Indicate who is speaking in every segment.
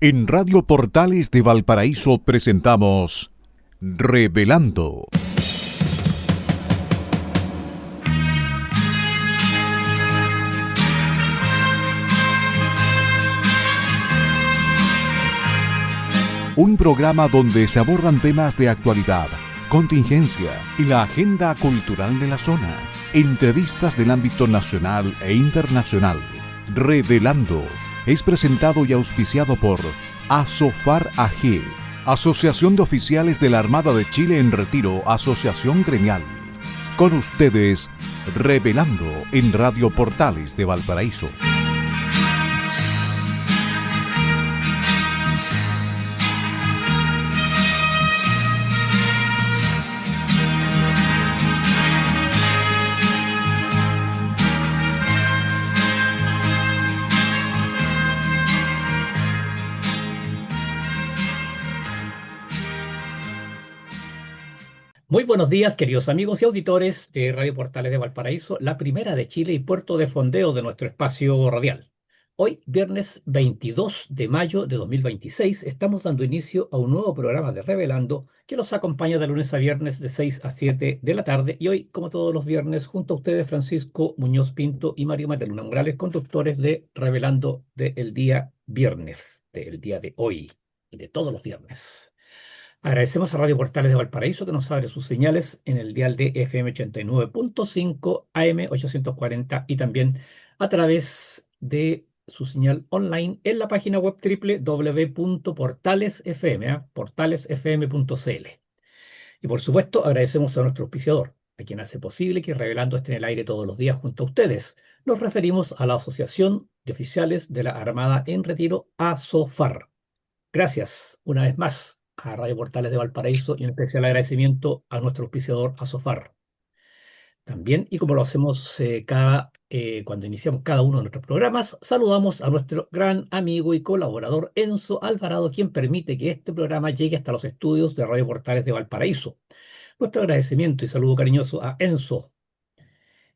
Speaker 1: En Radio Portales de Valparaíso presentamos Revelando. Un programa donde se abordan temas de actualidad, contingencia y la agenda cultural de la zona. Entrevistas del ámbito nacional e internacional. Revelando es presentado y auspiciado por Asofar AG, Asociación de Oficiales de la Armada de Chile en Retiro, Asociación Gremial. Con ustedes, Revelando en Radio Portales de Valparaíso.
Speaker 2: Muy buenos días, queridos amigos y auditores de Radio Portales de Valparaíso, la primera de Chile y puerto de fondeo de nuestro espacio radial. Hoy, viernes 22 de mayo de 2026, estamos dando inicio a un nuevo programa de Revelando que los acompaña de lunes a viernes de 6 a 7 de la tarde. Y hoy, como todos los viernes, junto a ustedes, Francisco Muñoz Pinto y Mario Mateluna Morales, conductores de Revelando del día viernes, del día de hoy y de todos los viernes. Agradecemos a Radio Portales de Valparaíso que nos abre sus señales en el dial de FM 89.5 AM 840 y también a través de su señal online en la página web www.portalesfm, portalesfm.cl. Y por supuesto agradecemos a nuestro auspiciador, a quien hace posible que Revelando esté en el aire todos los días junto a ustedes. Nos referimos a la Asociación de Oficiales de la Armada en Retiro, ASOFAR. Gracias una vez más a Radio Portales de Valparaíso y un especial agradecimiento a nuestro auspiciador Asofar. También, y como lo hacemos cuando iniciamos cada uno de nuestros programas, saludamos a nuestro gran amigo y colaborador Enzo Alvarado, quien permite que este programa llegue hasta los estudios de Radio Portales de Valparaíso. Nuestro agradecimiento y saludo cariñoso a Enzo.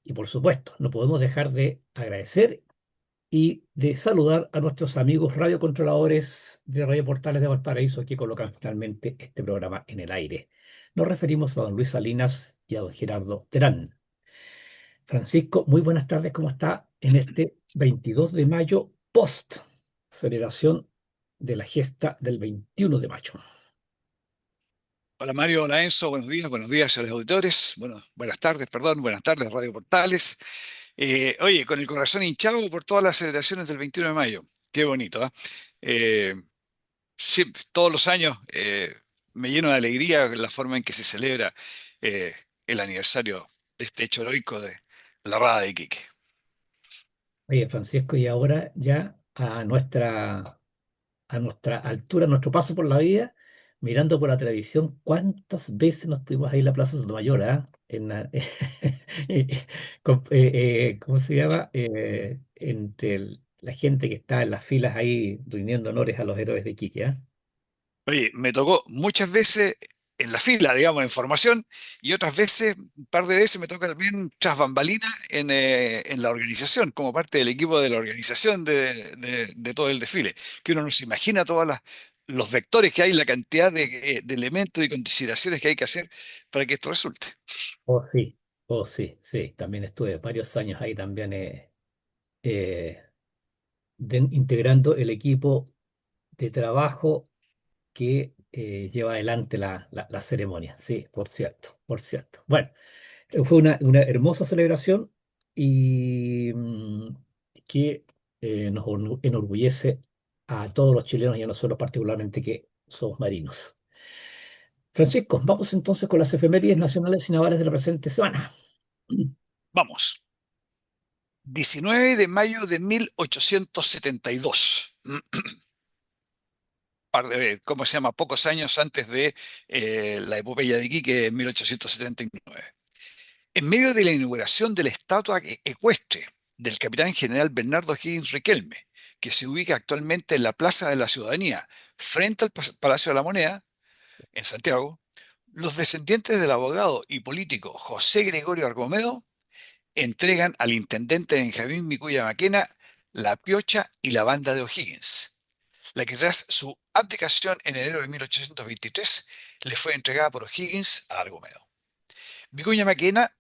Speaker 2: Y por supuesto, no podemos dejar de agradecer y de saludar a nuestros amigos radiocontroladores de Radio Portales de Valparaíso que colocan finalmente este programa en el aire. Nos referimos a don Luis Salinas y a don Gerardo Terán. Francisco, muy buenas tardes, ¿cómo está en este 22 de mayo post celebración de la gesta del 21 de mayo?
Speaker 3: Hola Mario, hola Enzo, buenos días a los auditores, buenas tardes Radio Portales. Oye, con el corazón hinchado por todas las celebraciones del 21 de mayo, qué bonito, ¿ah? Eh, Todos los años me lleno de alegría la forma en que se celebra eh, el aniversario de este hecho heroico de la Rada de Iquique.
Speaker 2: Oye, Francisco, y ahora ya a nuestra altura, a nuestro paso por la vida, mirando por la televisión, ¿cuántas veces nos tuvimos ahí en la Plaza Sotomayor, ah? ¿Cómo se llama? Entre la gente que está en las filas ahí rindiendo honores a los héroes de Iquique, ¿ah?
Speaker 3: Oye, me tocó muchas veces en la fila, digamos, en formación, y otras veces, un par de veces me toca también tras bambalinas en la organización, como parte del equipo de la organización de todo el desfile, que uno no se imagina los vectores que hay, la cantidad de elementos y consideraciones que hay que hacer para que esto resulte.
Speaker 2: Oh, sí, oh, sí, sí. También estuve varios años ahí también eh, integrando el equipo de trabajo que lleva adelante la ceremonia. Sí, por cierto, por cierto. Bueno, fue una hermosa celebración y que nos enorgullece a todos los chilenos y a nosotros particularmente que somos marinos. Francisco, vamos entonces con las efemérides nacionales y navales de la presente semana.
Speaker 3: Vamos. 19 de mayo de 1872. ¿Cómo se llama? Pocos años antes de la epopeya de Iquique en 1879. En medio de la inauguración de la estatua ecuestre del capitán general Bernardo Higgins Riquelme, que se ubica actualmente en la Plaza de la Ciudadanía, frente al Palacio de la Moneda, en Santiago, los descendientes del abogado y político José Gregorio Argomedo entregan al intendente Benjamín Micuya Maquena la piocha y la banda de O'Higgins. la que tras su abdicación en enero de 1823 le fue entregada por O'Higgins a Argomeo. Vicuña Maquena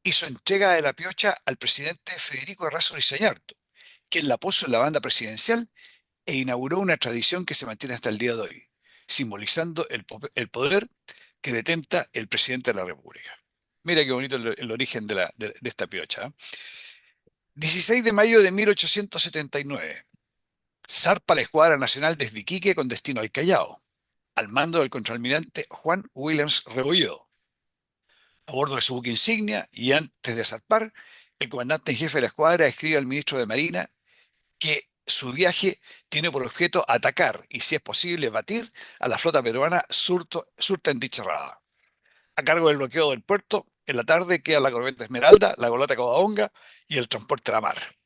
Speaker 3: hizo entrega de la piocha al presidente Federico Errázuriz Sañarto, quien la puso en la banda presidencial e inauguró una tradición que se mantiene hasta el día de hoy, simbolizando el poder que detenta el presidente de la República. Mira qué bonito el origen de esta piocha. 16 de mayo de 1879. Zarpa la Escuadra Nacional desde Iquique con destino al Callao, al mando del contraalmirante Juan Williams Rebolledo. A bordo de su buque insignia y antes de zarpar, el comandante en jefe de la escuadra escribe al ministro de Marina que su viaje tiene por objeto atacar y, si es posible, batir a la flota peruana surta en dicha rada. A cargo del bloqueo del puerto, en la tarde queda la corbeta Esmeralda, la goleta Covadonga y el transporte a la mar.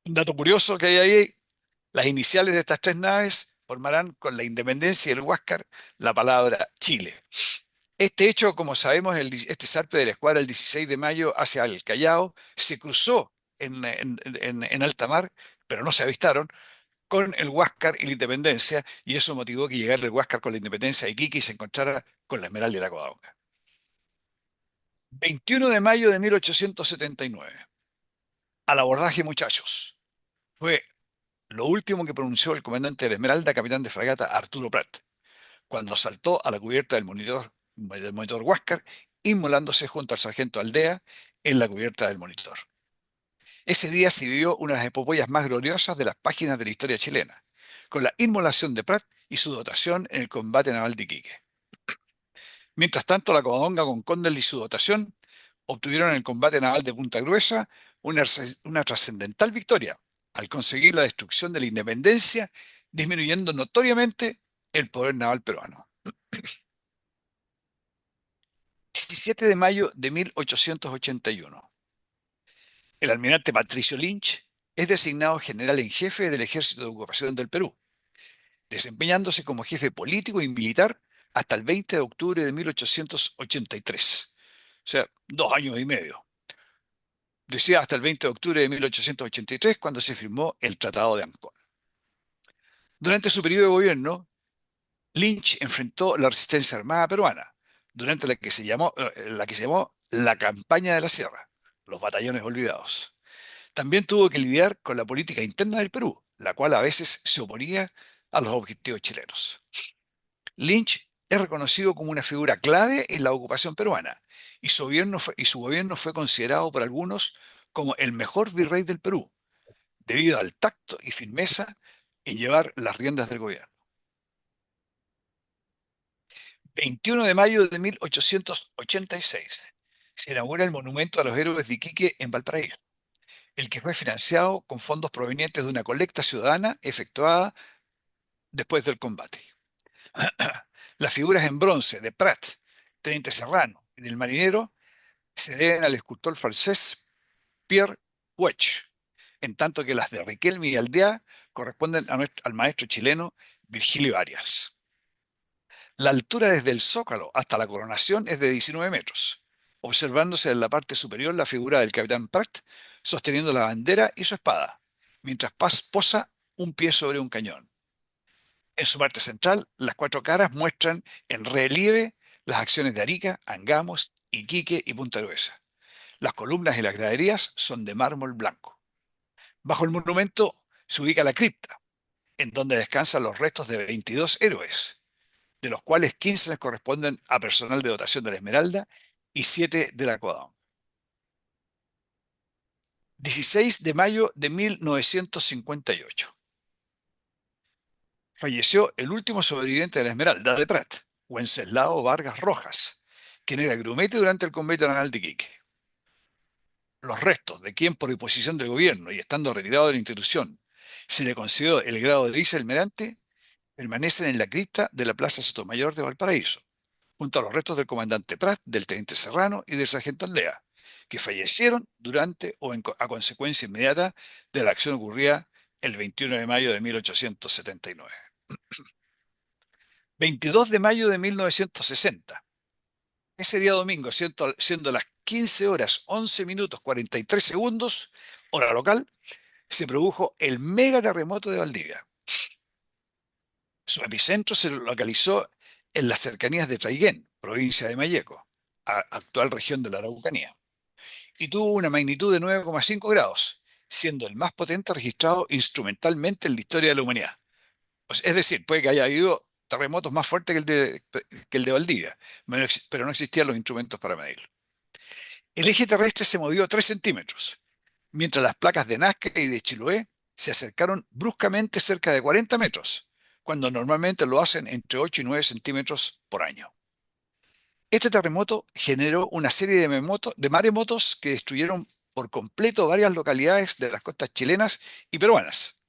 Speaker 3: Un dato curioso que hay ahí: las iniciales de estas tres naves formarán con la Independencia y el Huáscar la palabra Chile. Este hecho, como sabemos, este zarpe de la escuadra el 16 de mayo hacia el Callao se cruzó en alta mar, pero no se avistaron, con el Huáscar y la Independencia, y eso motivó que llegara el Huáscar con la Independencia a Iquique y se encontrara con la Esmeralda y la Covadonga. 21 de mayo de 1879. Al abordaje, muchachos. Fue lo último que pronunció el comandante de la Esmeralda, capitán de fragata Arturo Prat, cuando saltó a la cubierta del monitor Huáscar, inmolándose junto al sargento Aldea en la cubierta del monitor. Ese día se vivió una de las epopeyas más gloriosas de las páginas de la historia chilena, con la inmolación de Prat y su dotación en el combate naval de Iquique. Mientras tanto, la Covadonga con Condell y su dotación obtuvieron en el combate naval de Punta Gruesa una trascendental victoria, al conseguir la destrucción de la Independencia, disminuyendo notoriamente el poder naval peruano. 17 de mayo de 1881. El almirante Patricio Lynch es designado general en jefe del Ejército de Ocupación del Perú, desempeñándose como jefe político y militar hasta el 20 de octubre de 1883. O sea, 2 años y medio. Decía hasta el 20 de octubre de 1883, cuando se firmó el Tratado de Ancón. Durante su periodo de gobierno, Lynch enfrentó la resistencia armada peruana, durante la que se llamó la Campaña de la Sierra, los batallones olvidados. También tuvo que lidiar con la política interna del Perú, la cual a veces se oponía a los objetivos chilenos. Lynch es reconocido como una figura clave en la ocupación peruana, y su gobierno fue considerado por algunos como el mejor virrey del Perú, debido al tacto y firmeza en llevar las riendas del gobierno. 21 de mayo de 1886. Se inaugura el Monumento a los Héroes de Iquique en Valparaíso, el que fue financiado con fondos provenientes de una colecta ciudadana efectuada después del combate. Las figuras en bronce de Prat, Teniente Serrano y del marinero se deben al escultor francés Pierre Puech, en tanto que las de Riquelme y Aldea corresponden al maestro chileno Virgilio Arias. La altura desde el zócalo hasta la coronación es de 19 metros, observándose en la parte superior la figura del capitán Prat sosteniendo la bandera y su espada, mientras posa un pie sobre un cañón. En su parte central, las cuatro caras muestran en relieve las acciones de Arica, Angamos, Iquique y Punta Gruesa. Las columnas y las graderías son de mármol blanco. Bajo el monumento se ubica la cripta, en donde descansan los restos de 22 héroes, de los cuales 15 les corresponden a personal de dotación de la Esmeralda y 7 de la Covadonga. 16 de mayo de 1958. Falleció el último sobreviviente de la Esmeralda de Prat, Wenceslao Vargas Rojas, quien era grumete durante el combate naval de Iquique. Los restos de quien, por disposición del gobierno y estando retirado de la institución, se le concedió el grado de vicealmirante, permanecen en la cripta de la Plaza Sotomayor de Valparaíso, junto a los restos del comandante Prat, del teniente Serrano y del sargento Aldea, que fallecieron durante o a consecuencia inmediata de la acción ocurrida el 21 de mayo de 1879. 22 de mayo de 1960. Ese día domingo, siendo las 15 horas 11 minutos 43 segundos, hora local, se produjo el mega terremoto de Valdivia. Su epicentro se localizó en las cercanías de Traiguén, provincia de Malleco, actual región de la Araucanía, y tuvo una magnitud de 9,5 grados, siendo el más potente registrado instrumentalmente en la historia de la humanidad. Es decir, puede que haya habido terremotos más fuertes que el de Valdivia, pero no existían los instrumentos para medirlo. El eje terrestre se movió 3 centímetros, mientras las placas de Nazca y de Chiloé se acercaron bruscamente cerca de 40 metros, cuando normalmente lo hacen entre 8 y 9 centímetros por año. Este terremoto generó una serie de maremotos que destruyeron por completo varias localidades de las costas chilenas y peruanas.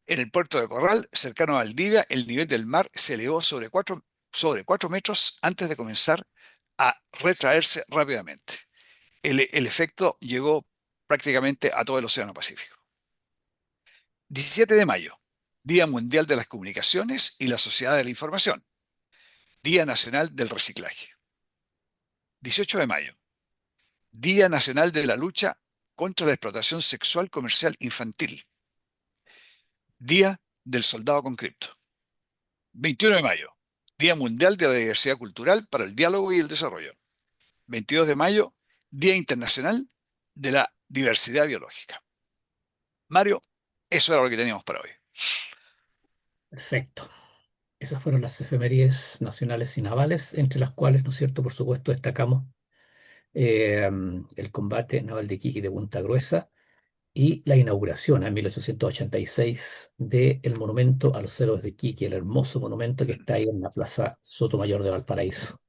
Speaker 3: En el puerto de Corral, cercano a Valdivia, el nivel del mar se elevó sobre 4 metros antes de comenzar a retraerse rápidamente. El efecto llegó prácticamente a todo el Océano Pacífico. 17 de mayo, Día Mundial de las Comunicaciones y la Sociedad de la Información. Día Nacional del Reciclaje. 18 de mayo, Día Nacional de la Lucha contra la Explotación Sexual Comercial Infantil. Día del Soldado con Cripto. 21 de mayo, Día Mundial de la Diversidad Cultural para el Diálogo y el Desarrollo. 22 de mayo, Día Internacional de la Diversidad Biológica. Mario, eso era lo que teníamos para hoy.
Speaker 2: Perfecto. Esas fueron las efemérides nacionales y navales, entre las cuales, ¿no es cierto?, por supuesto, destacamos el combate naval de Iquique y de Punta Gruesa y la inauguración en 1886 del monumento a los héroes de Iquique, el hermoso monumento que está ahí en la Plaza Sotomayor de Valparaíso.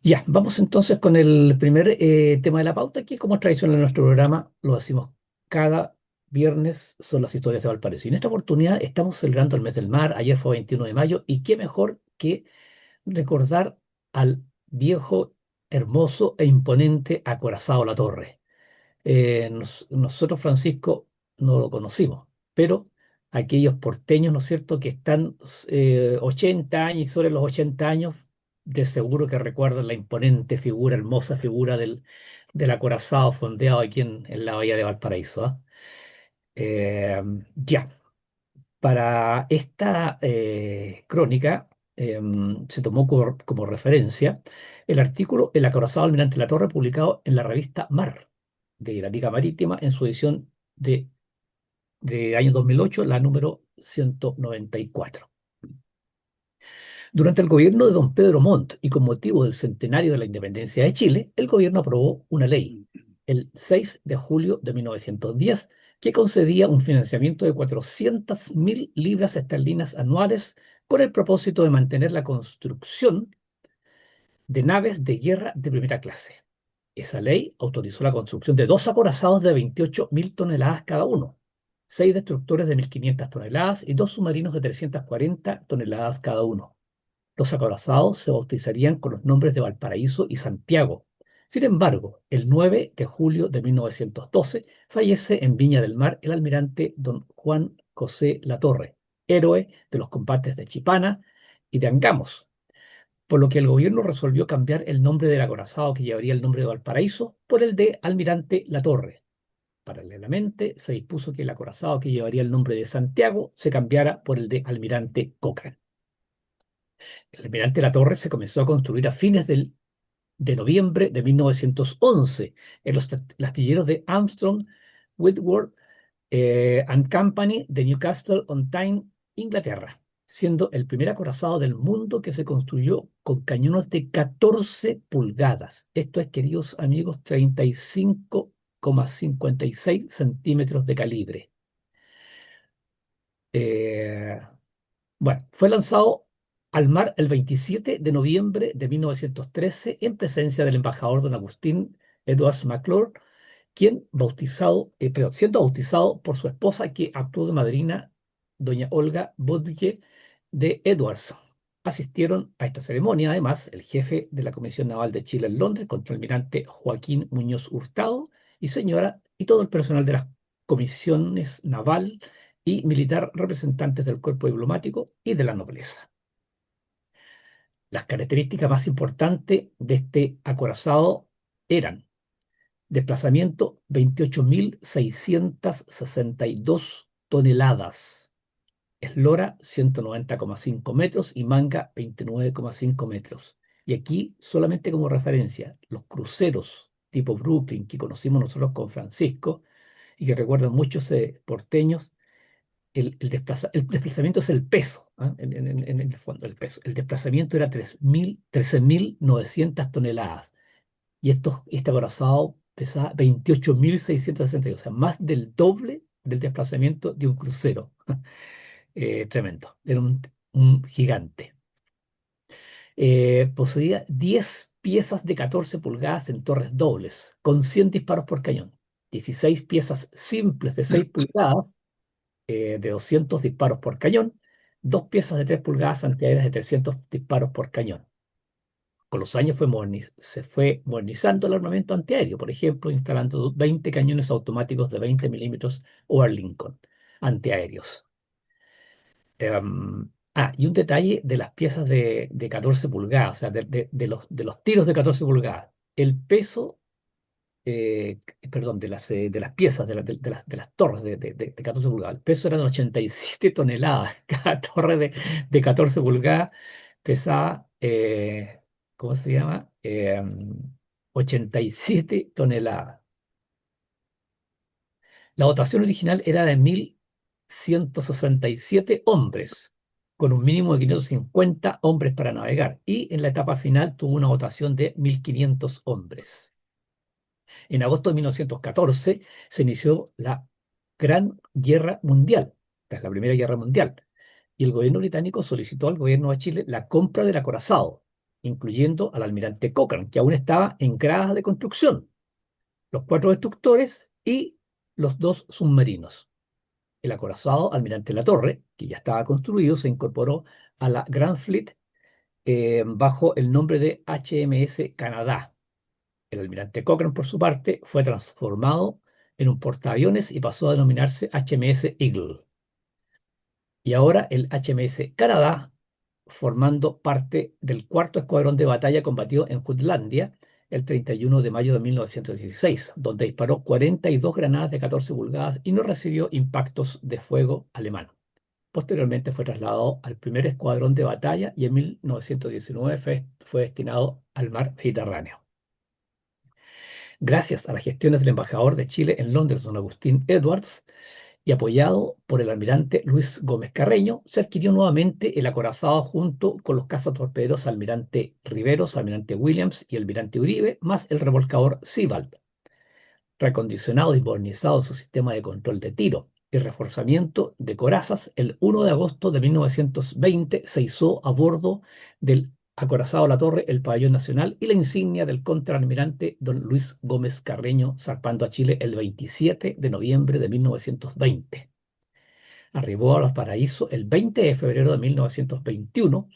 Speaker 2: Ya, vamos entonces con el primer tema de la pauta, que como es tradición en nuestro programa, lo decimos cada viernes, son las historias de Valparaíso. Y en esta oportunidad estamos celebrando el mes del mar, ayer fue 21 de mayo, y qué mejor que recordar al viejo, hermoso e imponente acorazado La Torre. Nosotros, Francisco, no lo conocimos, pero aquellos porteños, ¿no es cierto?, que están 80 años y sobre los 80 años, de seguro que recuerdan la imponente figura, hermosa figura del acorazado fondeado aquí en la bahía de Valparaíso. ¿Ah? Eh, ya, para esta crónica se tomó como referencia el artículo El acorazado Almirante La Torre, publicado en la revista Mar de la Liga Marítima en su edición de año 2008, la número 194. Durante el gobierno de don Pedro Montt y con motivo del centenario de la independencia de Chile, el gobierno aprobó una ley, el 6 de julio de 1910, que concedía un financiamiento de 400.000 libras esterlinas anuales con el propósito de mantener la construcción de naves de guerra de primera clase. Esa ley autorizó la construcción de 2 acorazados de 28.000 toneladas cada uno, 6 destructores de 1.500 toneladas y 2 submarinos de 340 toneladas cada uno. Los acorazados se bautizarían con los nombres de Valparaíso y Santiago. Sin embargo, el 9 de julio de 1912 fallece en Viña del Mar el almirante don Juan José Latorre, héroe de los combates de Chipana y de Angamos, por lo que el gobierno resolvió cambiar el nombre del acorazado, que llevaría el nombre de Valparaíso, por el de Almirante Latorre. Paralelamente, se dispuso que el acorazado, que llevaría el nombre de Santiago, se cambiara por el de Almirante Cochrane. El Almirante Latorre se comenzó a construir a fines de noviembre de 1911 en los astilleros de Armstrong, Whitworth and Company de Newcastle on Tyne, Inglaterra, siendo el primer acorazado del mundo que se construyó con cañones de 14 pulgadas. Esto es, queridos amigos, 35,56 centímetros de calibre. Bueno, fue lanzado al mar el 27 de noviembre de 1913 en presencia del embajador don Agustín Edwards McClure, siendo bautizado por su esposa, que actuó de madrina, doña Olga Bodje de Edwards. Asistieron a esta ceremonia, además, el jefe de la Comisión Naval de Chile en Londres, contraalmirante Joaquín Muñoz Hurtado, y todo el personal de las comisiones naval y militar, representantes del cuerpo diplomático y de la nobleza. Las características más importantes de este acorazado eran: desplazamiento 28.662 toneladas, eslora 190,5 metros y manga 29,5 metros. Y aquí, solamente como referencia, los cruceros tipo Brooklyn que conocimos nosotros con Francisco y que recuerdan muchos porteños, el desplazamiento es el peso, ¿ah? En el fondo, el peso. El desplazamiento era 13.900 toneladas y este acorazado pesaba 28.662, o sea, más del doble del desplazamiento de un crucero. Tremendo, era un gigante. Poseía 10 piezas de 14 pulgadas en torres dobles, con 100 disparos por cañón, 16 piezas simples de 6 pulgadas de 200 disparos por cañón, 2 piezas de 3 pulgadas antiaéreas de 300 disparos por cañón. Con los años se fue modernizando el armamento antiaéreo, por ejemplo, instalando 20 cañones automáticos de 20 milímetros o Lincoln antiaéreos. Y un detalle de las piezas de 14 pulgadas, o sea, de los tiros de 14 pulgadas. El peso, perdón, de las piezas, de las torres de 14 pulgadas, el peso eran 87 toneladas. Cada torre de 14 pulgadas pesaba, ¿cómo se llama? 87 toneladas. La dotación original era de 1.167 hombres, con un mínimo de 550 hombres para navegar, y en la etapa final tuvo una dotación de 1.500 hombres. En agosto de 1914 se inició la Gran Guerra Mundial, tras la Primera Guerra Mundial, y el gobierno británico solicitó al gobierno de Chile la compra del acorazado, incluyendo al almirante Cochrane, que aún estaba en gradas de construcción, los 4 destructores y los 2 submarinos. El acorazado Almirante Latorre, que ya estaba construido, se incorporó a la Grand Fleet bajo el nombre de HMS Canadá. El Almirante Cochrane, por su parte, fue transformado en un portaaviones y pasó a denominarse HMS Eagle. Y ahora el HMS Canadá, formando parte del 4º escuadrón de batalla, combatió en Jutlandia el 31 de mayo de 1916, donde disparó 42 granadas de 14 pulgadas y no recibió impactos de fuego alemán. Posteriormente fue trasladado al 1er escuadrón de batalla y en 1919 fue destinado al mar Mediterráneo. Gracias a las gestiones del embajador de Chile en Londres, don Agustín Edwards, y apoyado por el almirante Luis Gómez Carreño, se adquirió nuevamente el acorazado junto con los cazatorpederos almirante Riveros, almirante Williams y almirante Uribe, más el remolcador Seabald. Recondicionado y modernizado su sistema de control de tiro y reforzamiento de corazas, el 1 de agosto de 1920 se izó a bordo del acorazado La Torre el pabellón nacional y la insignia del contraalmirante don Luis Gómez Carreño, zarpando a Chile el 27 de noviembre de 1920. Arribó a Valparaíso el 20 de febrero de 1921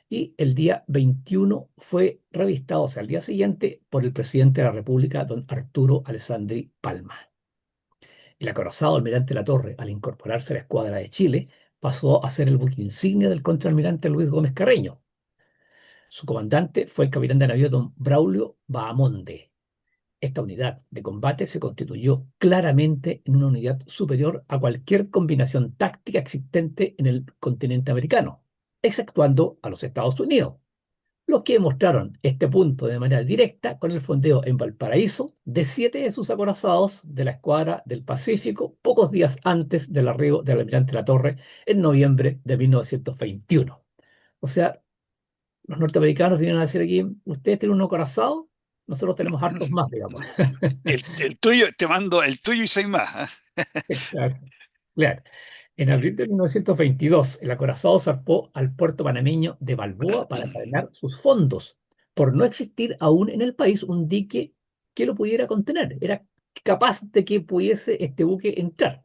Speaker 2: y el día 21 fue revistado, o sea, al día siguiente, por el presidente de la República, don Arturo Alessandri Palma. El acorazado almirante La Torre, al incorporarse a la escuadra de Chile, pasó a ser el buque insignia del contraalmirante Luis Gómez Carreño. Su comandante fue el capitán de navío don Braulio Bahamonde. Esta unidad de combate se constituyó claramente en una unidad superior a cualquier combinación táctica existente en el continente americano, exceptuando a los Estados Unidos, los que demostraron este punto de manera directa con el fondeo en Valparaíso de 7 de sus acorazados de la Escuadra del Pacífico pocos días antes del arribo del almirante La Torre en noviembre de 1921. O sea, los norteamericanos vinieron a decir aquí, ustedes tienen un acorazado, nosotros tenemos hartos más, digamos.
Speaker 3: El tuyo, te mando el tuyo y 6 más.
Speaker 2: Claro, claro. En abril de 1922, el acorazado zarpó al puerto panameño de Balboa para encadenar sus fondos, por no existir aún en el país un dique que lo pudiera contener. Era capaz de que pudiese este buque entrar.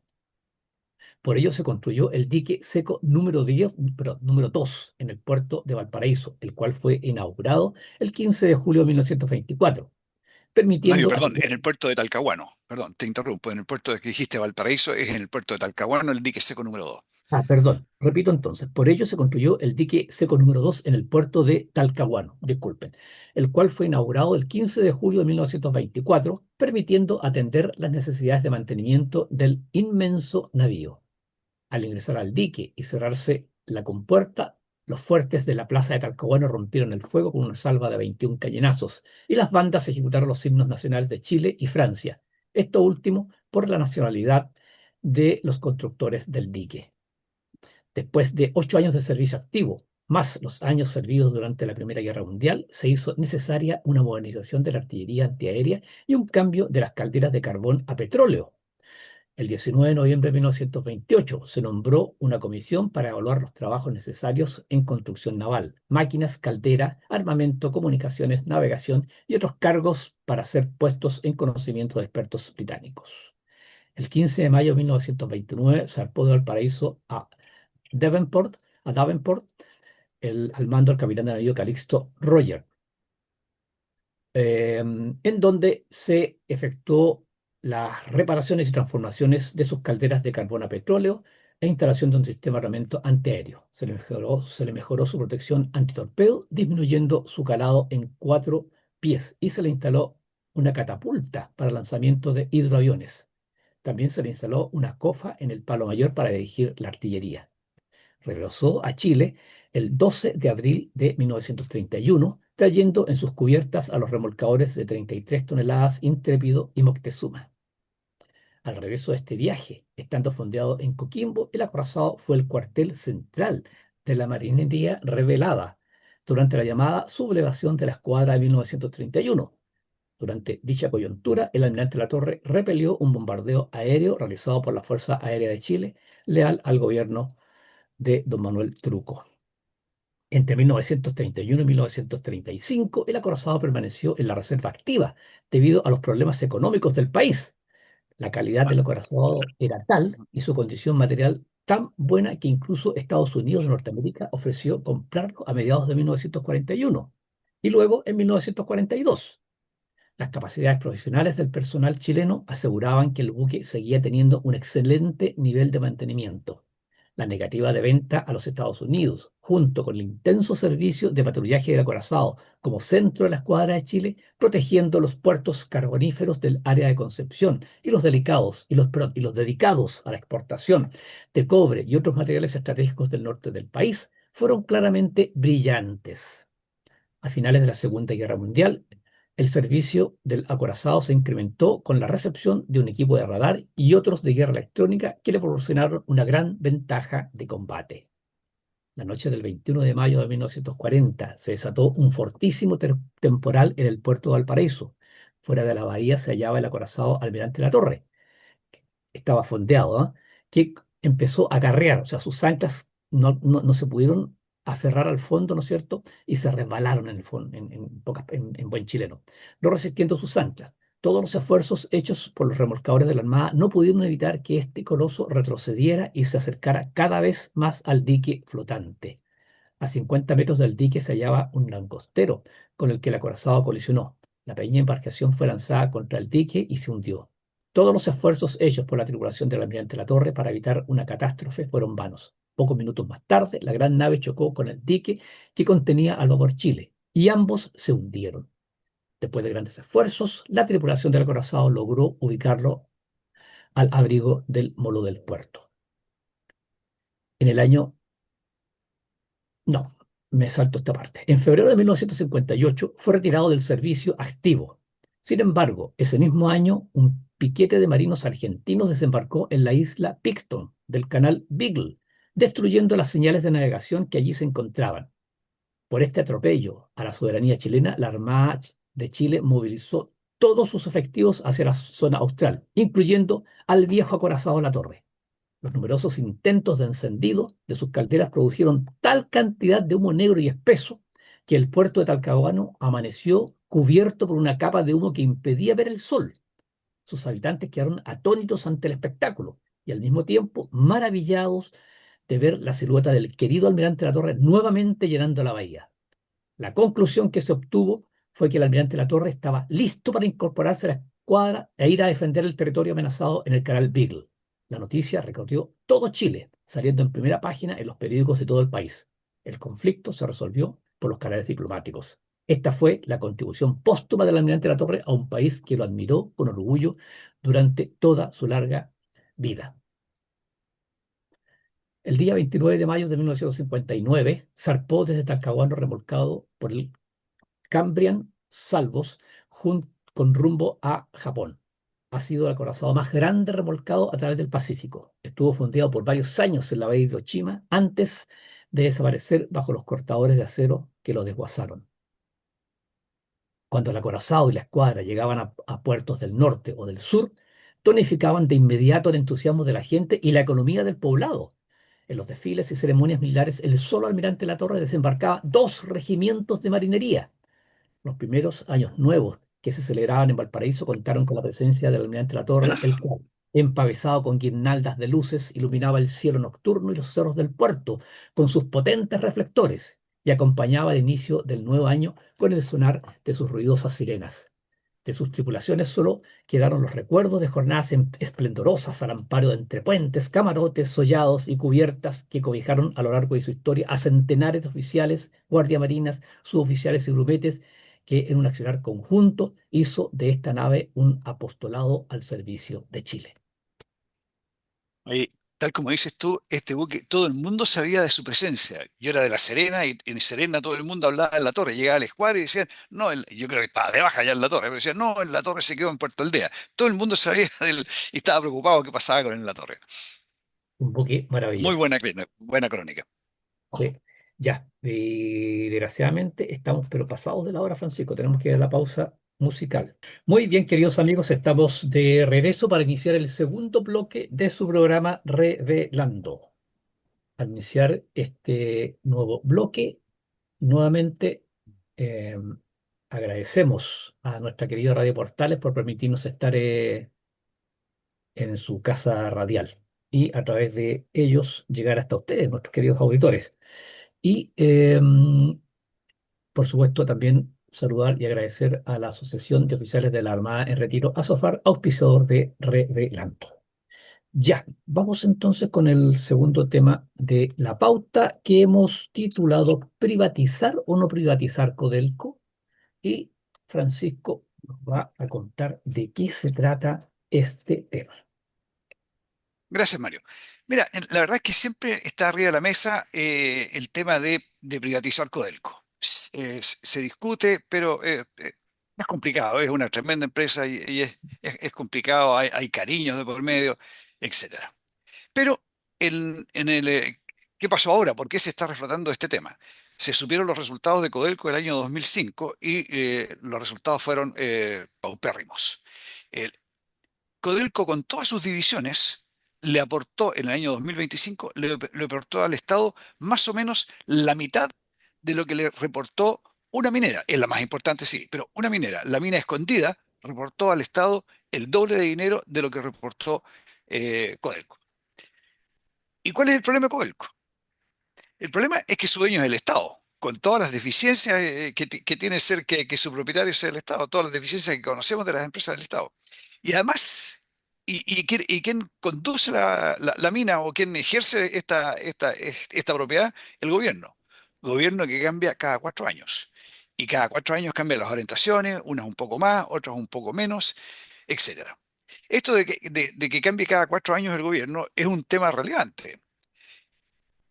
Speaker 2: Por ello se construyó el dique seco número 2 en el puerto de Valparaíso, el cual fue inaugurado el 15 de julio de 1924,
Speaker 3: Mario,
Speaker 2: permitiendo...
Speaker 3: perdón, en el puerto de Talcahuano. Perdón, te interrumpo. En el puerto que dijiste Valparaíso es en el puerto de Talcahuano, el dique seco número 2.
Speaker 2: Perdón, repito entonces, por ello se construyó el dique seco número 2 en el puerto de Talcahuano, disculpen, el cual fue inaugurado el 15 de julio de 1924, permitiendo atender las necesidades de mantenimiento del inmenso navío. Al ingresar al dique y cerrarse la compuerta, los fuertes de la plaza de Talcahuano rompieron el fuego con una salva de 21 cañonazos y las bandas ejecutaron los himnos nacionales de Chile y Francia, esto último por la nacionalidad de los constructores del dique. Después de 8 años de servicio activo, más los años servidos durante la Primera Guerra Mundial, se hizo necesaria una modernización de la artillería antiaérea y un cambio de las calderas de carbón a petróleo. El 19 de noviembre de 1928 se nombró una comisión para evaluar los trabajos necesarios en construcción naval, máquinas, caldera, armamento, comunicaciones, navegación y otros cargos para ser puestos en conocimiento de expertos británicos. El 15 de mayo de 1929 zarpó de Valparaíso Davenport, al mando del capitán de navío Calixto Roger, en donde se efectuó las reparaciones y transformaciones de sus calderas de carbón a petróleo e instalación de un sistema de armamento antiaéreo. Se le mejoró su protección antitorpedo, disminuyendo su calado en 4 pies y se le instaló una catapulta para lanzamiento de hidroaviones. También se le instaló una cofa en el palo mayor para dirigir la artillería. Regresó a Chile el 12 de abril de 1931, trayendo en sus cubiertas a los remolcadores de 33 toneladas Intrépido y Moctezuma. Al regreso de este viaje, estando fondeado en Coquimbo, el acorazado fue el cuartel central de la marinería rebelada durante la llamada sublevación de la escuadra de 1931. Durante dicha coyuntura, el almirante Latorre repelió un bombardeo aéreo realizado por la Fuerza Aérea de Chile, leal al gobierno de don Manuel Truco. Entre 1931 y 1935, el acorazado permaneció en la reserva activa debido a los problemas económicos del país. La calidad del acorazado era tal y su condición material tan buena que incluso Estados Unidos de Norteamérica ofreció comprarlo a mediados de 1941 y luego en 1942. Las capacidades profesionales del personal chileno aseguraban que el buque seguía teniendo un excelente nivel de mantenimiento. La negativa de venta a los Estados Unidos, junto con el intenso servicio de patrullaje del acorazado como centro de la escuadra de Chile, protegiendo los puertos carboníferos del área de Concepción y los dedicados a la exportación de cobre y otros materiales estratégicos del norte del país, fueron claramente brillantes. A finales de la Segunda Guerra Mundial, el servicio del acorazado se incrementó con la recepción de un equipo de radar y otros de guerra electrónica que le proporcionaron una gran ventaja de combate. La noche del 21 de mayo de 1940 se desató un fortísimo temporal en el puerto de Valparaíso. Fuera de la bahía se hallaba el acorazado Almirante Latorre. Estaba fondeado, ¿ah? Que empezó a carrear, o sea, sus anclas no se pudieron aferrar al fondo, ¿no es cierto? Y se resbalaron en el fondo, en buen chileno, no resistiendo sus anclas. Todos los esfuerzos hechos por los remolcadores de la Armada no pudieron evitar que este coloso retrocediera y se acercara cada vez más al dique flotante. A 50 metros del dique se hallaba un langostero con el que el acorazado colisionó. La pequeña embarcación fue lanzada contra el dique y se hundió. Todos los esfuerzos hechos por la tripulación del almirante Latorre para evitar una catástrofe fueron vanos. Pocos minutos más tarde, la gran nave chocó con el dique que contenía al vapor Chile y ambos se hundieron. Después de grandes esfuerzos, la tripulación del acorazado logró ubicarlo al abrigo del molo del puerto. En el año No, me salto esta parte. En febrero de 1958 fue retirado del servicio activo. Sin embargo, ese mismo año, un piquete de marinos argentinos desembarcó en la isla Picton del canal Beagle, destruyendo las señales de navegación que allí se encontraban. Por este atropello a la soberanía chilena, la Armada de Chile movilizó todos sus efectivos hacia la zona austral, incluyendo al viejo acorazado La Torre. Los numerosos intentos de encendido de sus calderas produjeron tal cantidad de humo negro y espeso que el puerto de Talcahuano amaneció cubierto por una capa de humo que impedía ver el sol. Sus habitantes quedaron atónitos ante el espectáculo y al mismo tiempo maravillados de ver la silueta del querido almirante Latorre nuevamente llenando la bahía. La conclusión que se obtuvo fue que el almirante Latorre estaba listo para incorporarse a la escuadra e ir a defender el territorio amenazado en el canal Beagle. La noticia recorrió todo Chile, saliendo en primera página en los periódicos de todo el país. El conflicto se resolvió por los canales diplomáticos. Esta fue la contribución póstuma del almirante Latorre a un país que lo admiró con orgullo durante toda su larga vida. El día 29 de mayo de 1959 zarpó desde Talcahuano remolcado por el Cambrian Salvos con rumbo a Japón. Ha sido el acorazado más grande remolcado a través del Pacífico. Estuvo fondeado por varios años en la bahía de Hiroshima antes de desaparecer bajo los cortadores de acero que lo desguazaron. Cuando el acorazado y la escuadra llegaban a puertos del norte o del sur, tonificaban de inmediato el entusiasmo de la gente y la economía del poblado. En los desfiles y ceremonias militares, el solo almirante La Torre desembarcaba 2 regimientos de marinería. Los primeros años nuevos que se celebraban en Valparaíso contaron con la presencia del almirante La Torre, el cual, empavesado con guirnaldas de luces, iluminaba el cielo nocturno y los cerros del puerto con sus potentes reflectores y acompañaba el inicio del nuevo año con el sonar de sus ruidosas sirenas. De sus tripulaciones solo quedaron los recuerdos de jornadas esplendorosas al amparo de entrepuentes, camarotes, sollados y cubiertas que cobijaron a lo largo de su historia a centenares de oficiales, guardiamarinas, suboficiales y grumetes que en un accionar conjunto hizo de esta nave un apostolado al servicio de Chile.
Speaker 3: Oye, tal como dices tú, este buque, todo el mundo sabía de su presencia. Yo era de La Serena y en Serena todo el mundo hablaba en La Torre. Llegaba al escuadra y decían, no, yo creo que estaba de baja ya en La Torre, pero decían, no, en La Torre se quedó en Puerto Aldea. Todo el mundo sabía y estaba preocupado qué pasaba con en La Torre.
Speaker 2: Un buque
Speaker 3: Muy
Speaker 2: maravilloso.
Speaker 3: buena crónica.
Speaker 2: Sí, ya. Y desgraciadamente estamos pero pasados de la hora, Francisco. Tenemos que ir a la pausa musical. Muy bien, queridos amigos, estamos de regreso para iniciar el segundo bloque de su programa Revelando. Al iniciar este nuevo bloque, nuevamente eh, agradecemos a nuestra querida Radio Portales por permitirnos estar en su casa radial y a través de ellos llegar hasta ustedes, nuestros queridos auditores. Y por supuesto también saludar y agradecer a la Asociación de Oficiales de la Armada en Retiro, ASOFAR, auspiciador de Revelando. Ya, vamos entonces con el segundo tema de la pauta que hemos titulado ¿Privatizar o no privatizar Codelco? Y Francisco nos va a contar de qué se trata este tema.
Speaker 3: Gracias, Mario. Mira, la verdad es que siempre está arriba de la mesa el tema de privatizar Codelco. Se discute, pero es complicado, es una tremenda empresa y es complicado, hay cariños de por medio, etcétera. Pero, ¿qué pasó ahora? ¿Por qué se está reflotando este tema? Se supieron los resultados de Codelco del año 2005 y los resultados fueron paupérrimos. Codelco, con todas sus divisiones, le aportó en el año 2025, le aportó al Estado más o menos la mitad de lo que le reportó una minera. Es la más importante, sí, pero una minera, la mina escondida, reportó al Estado el doble de dinero de lo que reportó Codelco. ¿Y cuál es el problema de Codelco? El problema es que su dueño es el Estado, con todas las deficiencias que tiene ser que su propietario sea el Estado, todas las deficiencias que conocemos de las empresas del Estado. Y además, ¿quién conduce la mina o quién ejerce esta propiedad? El gobierno. Gobierno que cambia cada 4 años. Y cada 4 años cambian las orientaciones, unas un poco más, otras un poco menos, etcétera. Esto de que cambie cada 4 años el gobierno es un tema relevante.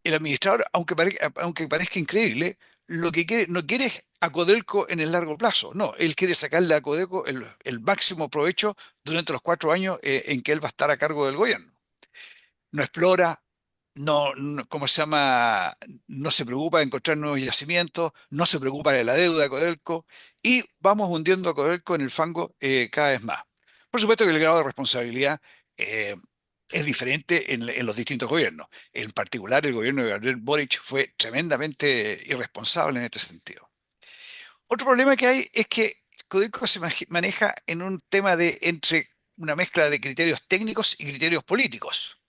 Speaker 3: El administrador, aunque parezca increíble, lo que quiere, no quiere a Codelco en el largo plazo, no, él quiere sacarle a Codelco el máximo provecho durante los 4 años en que él va a estar a cargo del gobierno. No explora, ¿cómo se llama? No se preocupa de encontrar nuevos yacimientos, no se preocupa de la deuda de Codelco y vamos hundiendo a Codelco en el fango cada vez más. Por supuesto que el grado de responsabilidad eh, es diferente en los distintos gobiernos. En particular, el gobierno de Gabriel Boric fue tremendamente irresponsable en este sentido. Otro problema que hay es que Codelco se maneja en un tema entre una mezcla de criterios técnicos y criterios políticos.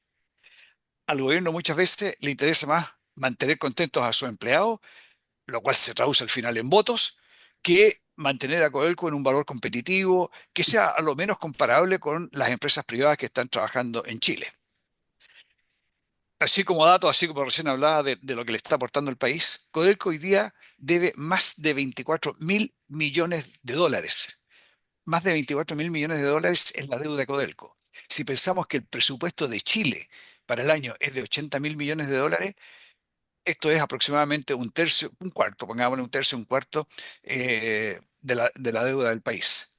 Speaker 3: Al gobierno muchas veces le interesa más mantener contentos a sus empleados, lo cual se traduce al final en votos, que mantener a Codelco en un valor competitivo que sea a lo menos comparable con las empresas privadas que están trabajando en Chile. Así como dato, así como recién hablaba de lo que le está aportando el país, Codelco hoy día debe más de 24.000 millones de dólares. Más de 24.000 millones de dólares es la deuda de Codelco. Si pensamos que el presupuesto de Chile para el año es de 80.000 millones de dólares, esto es aproximadamente un tercio, un cuarto, pongámosle un tercio, un cuarto de la deuda del país.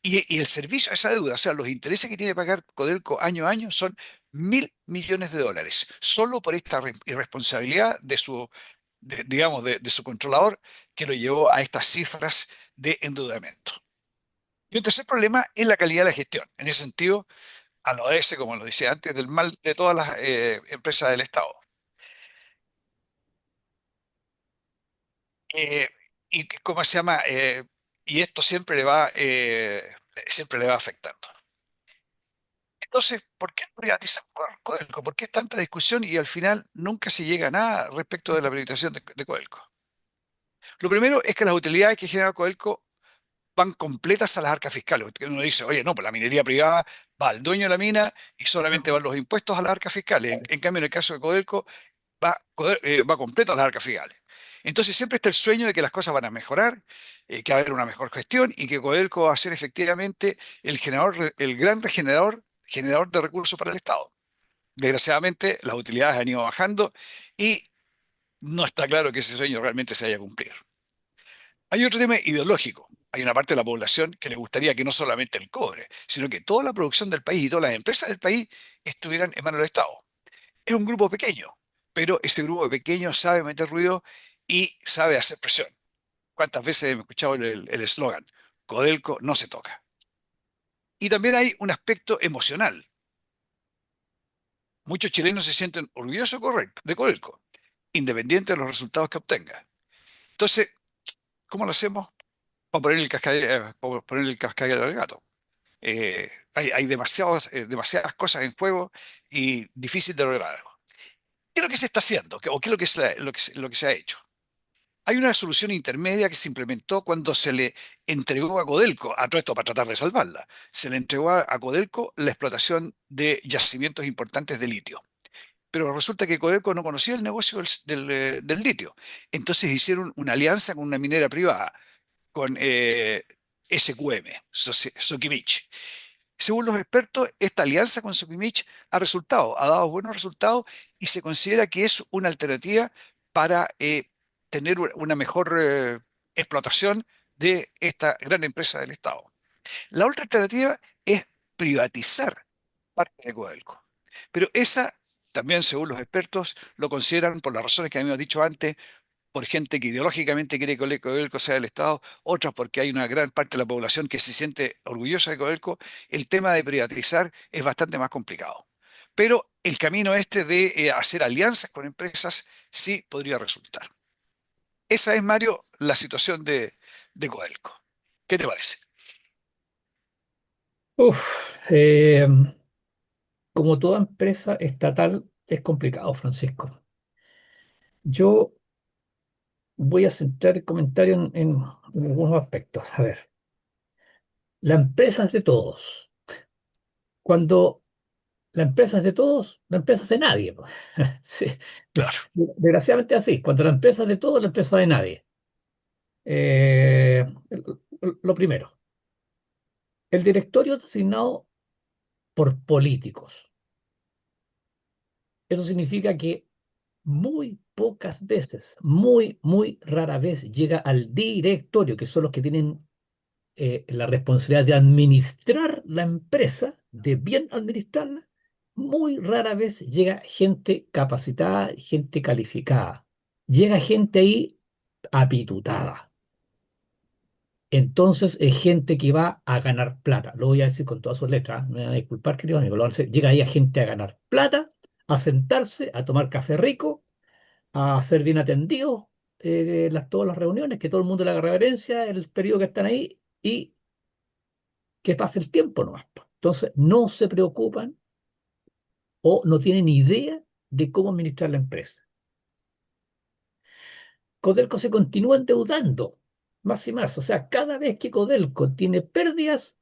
Speaker 3: Y el servicio a esa deuda, o sea, los intereses que tiene que pagar Codelco año a año son 1.000 millones de dólares, solo por esta irresponsabilidad de su, digamos, de su controlador que lo llevó a estas cifras de endeudamiento. Y un tercer problema es la calidad de la gestión. En ese sentido, a lo ese, como lo decía antes, del mal de todas las empresas del Estado. Eh, y cómo se llama, y esto siempre le va afectando. Entonces, ¿por qué privatizar Codelco? ¿Por qué tanta discusión y al final nunca se llega a nada respecto de la privatización de Codelco? Lo primero es que las utilidades que genera Codelco van completas a las arcas fiscales. Porque uno dice, oye, no, pues la minería privada va al dueño de la mina y solamente van los impuestos a las arcas fiscales. En cambio, en el caso de Codelco, va completo a las arcas fiscales. Entonces siempre está el sueño de que las cosas van a mejorar, que va a haber una mejor gestión y que Codelco va a ser efectivamente el gran generador de recursos para el Estado. Desgraciadamente, las utilidades han ido bajando y no está claro que ese sueño realmente se vaya a cumplir. Hay otro tema ideológico. Hay una parte de la población que le gustaría que no solamente el cobre, sino que toda la producción del país y todas las empresas del país estuvieran en manos del Estado. Es un grupo pequeño, pero este grupo pequeño sabe meter ruido y sabe hacer presión. ¿Cuántas veces hemos escuchado el eslogan? Codelco no se toca. Y también hay un aspecto emocional. Muchos chilenos se sienten orgullosos de Codelco, independiente de los resultados que obtenga. Entonces, ¿cómo lo hacemos? Para poner el cascabel al gato. Hay demasiadas cosas en juego y difícil de lograr algo. ¿Qué es lo que se está haciendo? ¿O qué es lo que se ha hecho? Hay una solución intermedia que se implementó cuando se le entregó a Codelco, a todo esto para tratar de salvarla, se le entregó a Codelco la explotación de yacimientos importantes de litio. Pero resulta que Codelco no conocía el negocio del litio. Entonces hicieron una alianza con una minera privada, con SQM, Sokimich. Según los expertos, esta alianza con Sokimich ha dado buenos resultados y se considera que es una alternativa para tener una mejor explotación de esta gran empresa del Estado. La otra alternativa es privatizar parte de Codelco. Pero esa, también según los expertos, lo consideran por las razones que habíamos dicho antes, por gente que ideológicamente quiere que Codelco sea del Estado, otras porque hay una gran parte de la población que se siente orgullosa de Codelco, el tema de privatizar es bastante más complicado. Pero el camino este de hacer alianzas con empresas sí podría resultar. Esa es, Mario, la situación de Codelco. ¿Qué te parece?
Speaker 2: Uf, como toda empresa estatal es complicado, Francisco. Yo voy a centrar el comentario en algunos aspectos. A ver, la empresa es de todos. Cuando la empresa es de todos, la empresa es de nadie, po. Sí.
Speaker 3: Claro,
Speaker 2: Desgraciadamente así. Cuando la empresa es de todos, la empresa es de nadie. Eh, lo primero, el directorio es designado por políticos. Eso significa que muy pocas veces, muy rara vez llega al directorio, que son los que tienen la responsabilidad de administrar la empresa, de bien administrarla. Muy rara vez llega gente capacitada, gente calificada. Llega gente ahí apitutada. Entonces es gente que va a ganar plata. Lo voy a decir con todas sus letras. Me van a disculpar, querido amigo. Llega ahí a gente a ganar plata, a sentarse, a tomar café rico, a ser bien atendidos todas las reuniones, que todo el mundo le haga reverencia el periodo que están ahí y que pase el tiempo nomás, po. Entonces no se preocupan o no tienen idea de cómo administrar la empresa. Codelco se continúa endeudando más y más. O sea, cada vez que Codelco tiene pérdidas,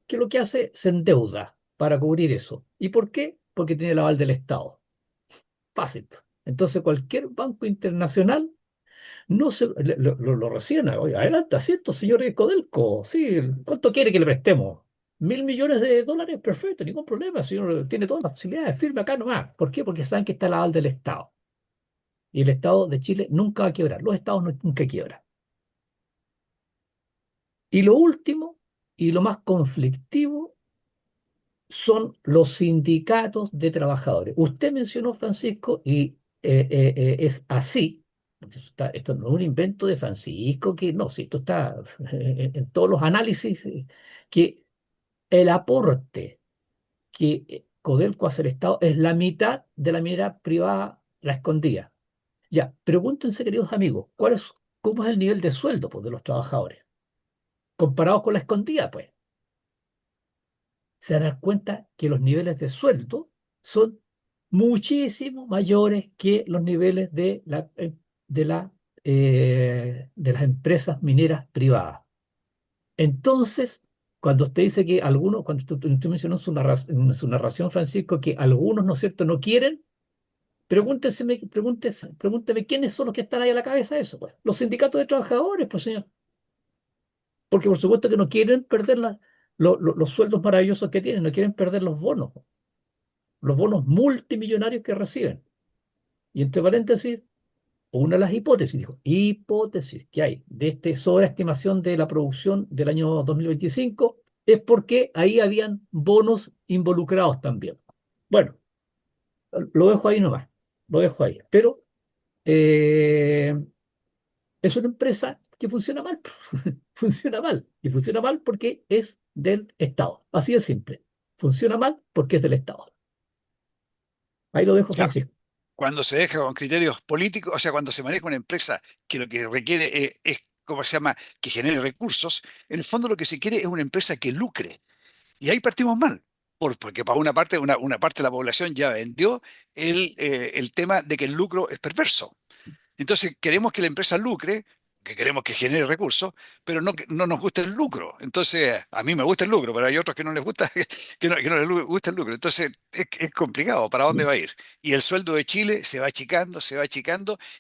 Speaker 2: ¿qué es lo que hace? Se endeuda para cubrir eso. ¿Y por qué? Porque tiene el aval del Estado. Fácil. Entonces cualquier banco internacional no se lo reciben. Oye, adelante, asiento, señor Codelco. Sí, ¿cuánto quiere que le prestemos? $1.000 millones, perfecto, ningún problema, señor, tiene todas las facilidades, firme acá nomás. ¿Por qué? Porque saben que está la aval del Estado. Y el Estado de Chile nunca va a quebrar, los estados nunca quiebran. Y lo último, y lo más conflictivo, son los sindicatos de trabajadores. Usted mencionó, Francisco, y es así. Esto no es un invento de Francisco, que no, si esto está en todos los análisis, que el aporte que Codelco hace al Estado es la mitad de la minera privada, la escondida. Ya, pregúntense, queridos amigos, ¿cómo es el nivel de sueldo, pues, de los trabajadores? Comparados con la escondida, pues, se van a dar cuenta que los niveles de sueldo son muchísimo mayores que los niveles de las empresas mineras privadas. Entonces, cuando usted dice que algunos, cuando usted mencionó en su narración, Francisco, que algunos, ¿no es cierto?, no quieren, pregúnteme quiénes son los que están ahí a la cabeza de eso, pues. Los sindicatos de trabajadores, pues, señor. Porque por supuesto que no quieren perder los sueldos maravillosos que tienen, no quieren perder los bonos multimillonarios que reciben. Y entre paréntesis, una de las hipótesis, dijo, hipótesis que hay de esta sobreestimación de la producción del año 2025 es porque ahí habían bonos involucrados también. Bueno, lo dejo ahí nomás, lo dejo ahí. Pero eh, es una empresa que funciona mal, funciona mal, y funciona mal porque es del Estado. Así de simple. Funciona mal porque es del Estado. Ahí lo dejo,
Speaker 3: Claro,
Speaker 2: Francisco.
Speaker 3: cuando se deja con criterios políticos, o sea, cuando se maneja una empresa que lo que requiere es, ¿cómo se llama?, que genere recursos, en el fondo lo que se quiere es una empresa que lucre. Y ahí partimos mal, porque para una parte de la población ya vendió el tema de que el lucro es perverso. Entonces queremos que la empresa lucre, que queremos que genere recursos, pero no, no nos gusta el lucro. Entonces, a mí me gusta el lucro, pero hay otros que no les gusta, que no les gusta el lucro. Entonces, es complicado, ¿para dónde va a ir? Y el sueldo de Chile se va achicando,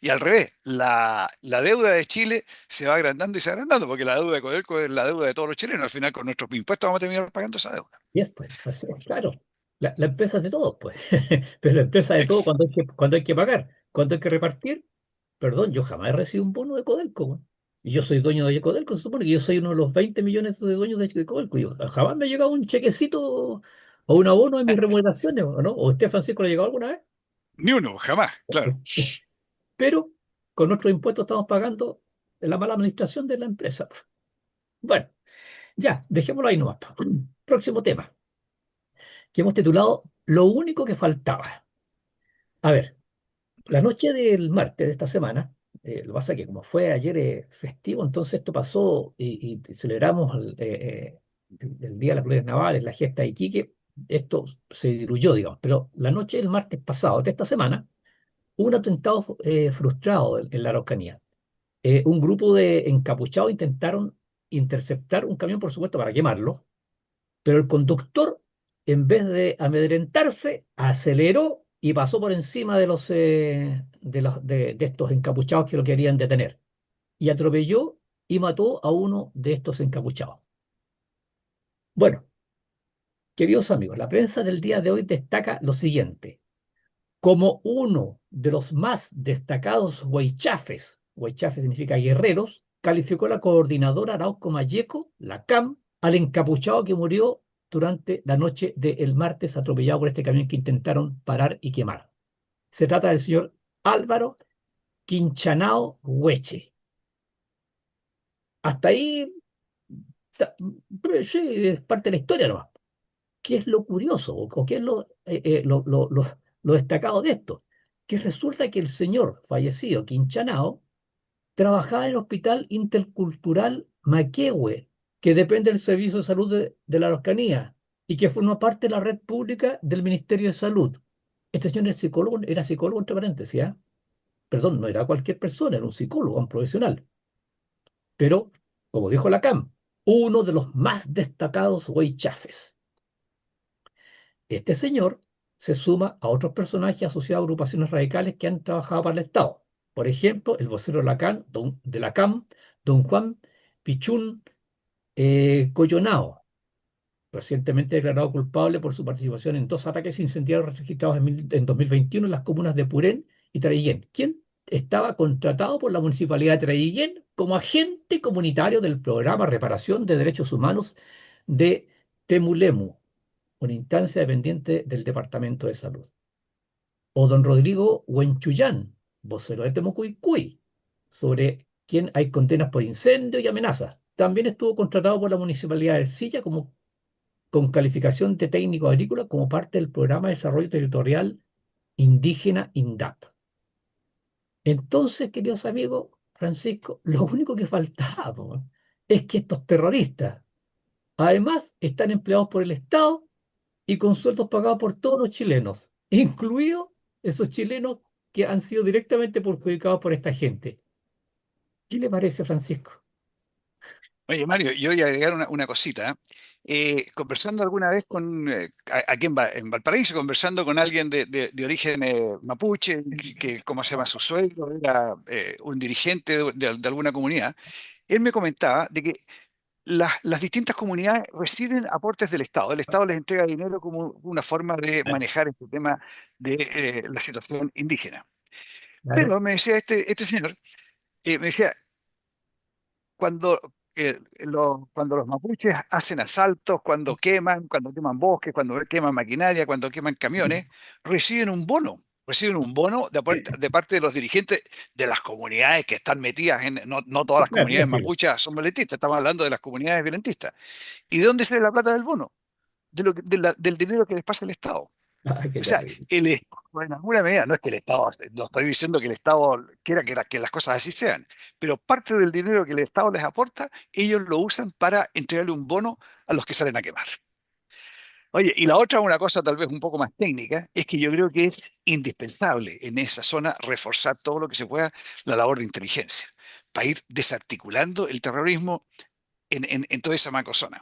Speaker 3: y al revés, la deuda de Chile se va agrandando y se va agrandando, porque la deuda de Codelco es la deuda de todos los chilenos. Al final, con nuestros impuestos vamos a terminar pagando esa deuda.
Speaker 2: Y es, pues, así es, claro. La empresa es de todos, pues. Pero la empresa es de todo
Speaker 3: Ex-
Speaker 2: cuando hay que pagar, cuando hay que repartir. Perdón, yo jamás he recibido un bono de Codelco, weón. Y yo soy dueño de Codelco, se supone que yo soy uno de los 20 millones de dueños de Codelco. Yo jamás me ha llegado un chequecito o un abono en mis remuneraciones, ¿o no? ¿O usted, Francisco, le ha llegado alguna vez?
Speaker 3: Ni uno, jamás, claro.
Speaker 2: Pero con nuestros impuestos estamos pagando la mala administración de la empresa. Bueno, ya, dejémoslo ahí nomás. Próximo tema, que hemos titulado Lo único que faltaba. A ver, la noche del martes de esta semana, lo que pasa es que como fue ayer festivo, entonces esto pasó y celebramos el Día de las Glorias Navales, la gesta de Iquique, esto se diluyó, digamos, pero la noche del martes pasado de esta semana, hubo un atentado frustrado en la Araucanía. Un grupo de encapuchados intentaron interceptar un camión, por supuesto, para quemarlo, pero el conductor, en vez de amedrentarse, aceleró y pasó por encima de estos encapuchados que lo querían detener. Y atropelló y mató a uno de estos encapuchados. Bueno, queridos amigos, la prensa del día de hoy destaca lo siguiente. Como uno de los más destacados huaychafes significa guerreros, calificó la coordinadora Arauco Mayeco, la CAM, al encapuchado que murió durante la noche del martes atropellado por este camión que intentaron parar y quemar. Se trata del señor Álvaro Quinchanao Hueche. Hasta ahí, sí, es parte de la historia nomás. ¿Qué es lo curioso o qué es lo destacado de esto? Que resulta que el señor fallecido, Quinchanao, trabajaba en el Hospital Intercultural Maquehue, que depende del Servicio de Salud de la Araucanía y que forma parte de la red pública del Ministerio de Salud. Este señor era psicólogo, entre paréntesis, ¿ah? Perdón, no era cualquier persona, era un psicólogo, un profesional. Pero, como dijo la CAM, uno de los más destacados huaychafes. Este señor se suma a otros personajes asociados a agrupaciones radicales que han trabajado para el Estado. Por ejemplo, el vocero de la CAM, don Juan Pichún Coyonao, recientemente declarado culpable por su participación en dos ataques incendiarios registrados en 2021 en las comunas de Purén y Traillén, quien estaba contratado por la municipalidad de Traillén como agente comunitario del programa Reparación de Derechos Humanos de Temulemu, una instancia dependiente del Departamento de Salud. O don Rodrigo Huenchuyán, vocero de Temucuicui, sobre quien hay condenas por incendio y amenazas. También estuvo contratado por la municipalidad de Ercilla como con calificación de técnico agrícola como parte del programa de desarrollo territorial indígena INDAP. Entonces, queridos amigos, Francisco, lo único que faltaba po, es que estos terroristas, además, están empleados por el Estado y con sueldos pagados por todos los chilenos, incluidos esos chilenos que han sido directamente perjudicados por esta gente. ¿Qué le parece, Francisco?
Speaker 3: Oye, Mario, yo voy a agregar una cosita. Conversando alguna vez aquí en Valparaíso, conversando con alguien de origen mapuche, ¿cómo se llama? Su suegro era un dirigente de alguna comunidad. Él me comentaba de que las distintas comunidades reciben aportes del Estado. El Estado les entrega dinero como una forma de manejar este tema de la situación indígena.
Speaker 2: Claro.
Speaker 3: Pero me decía este señor, me decía, cuando, cuando los mapuches hacen asaltos, cuando queman bosques, cuando queman maquinaria, cuando queman camiones, reciben un bono. Reciben un bono de parte de los dirigentes de las comunidades que están metidas en. No, no todas las
Speaker 2: Claro,
Speaker 3: comunidades
Speaker 2: filo.
Speaker 3: mapuches son violentistas, estamos hablando de las comunidades violentistas. ¿Y de dónde sale la plata del bono? Del dinero que les pasa el Estado.
Speaker 2: Ah, qué
Speaker 3: O sea,
Speaker 2: terrible.
Speaker 3: el Estado, en alguna medida, no es que el Estado, no estoy diciendo que el Estado quiera que las cosas así sean, pero parte del dinero que el Estado les aporta, ellos lo usan para entregarle un bono a los que salen a quemar. Oye, y la otra, una cosa tal vez un poco más técnica, es que yo creo que es indispensable en esa zona reforzar todo lo que se pueda la labor de inteligencia, para ir desarticulando el terrorismo en toda esa macrozona.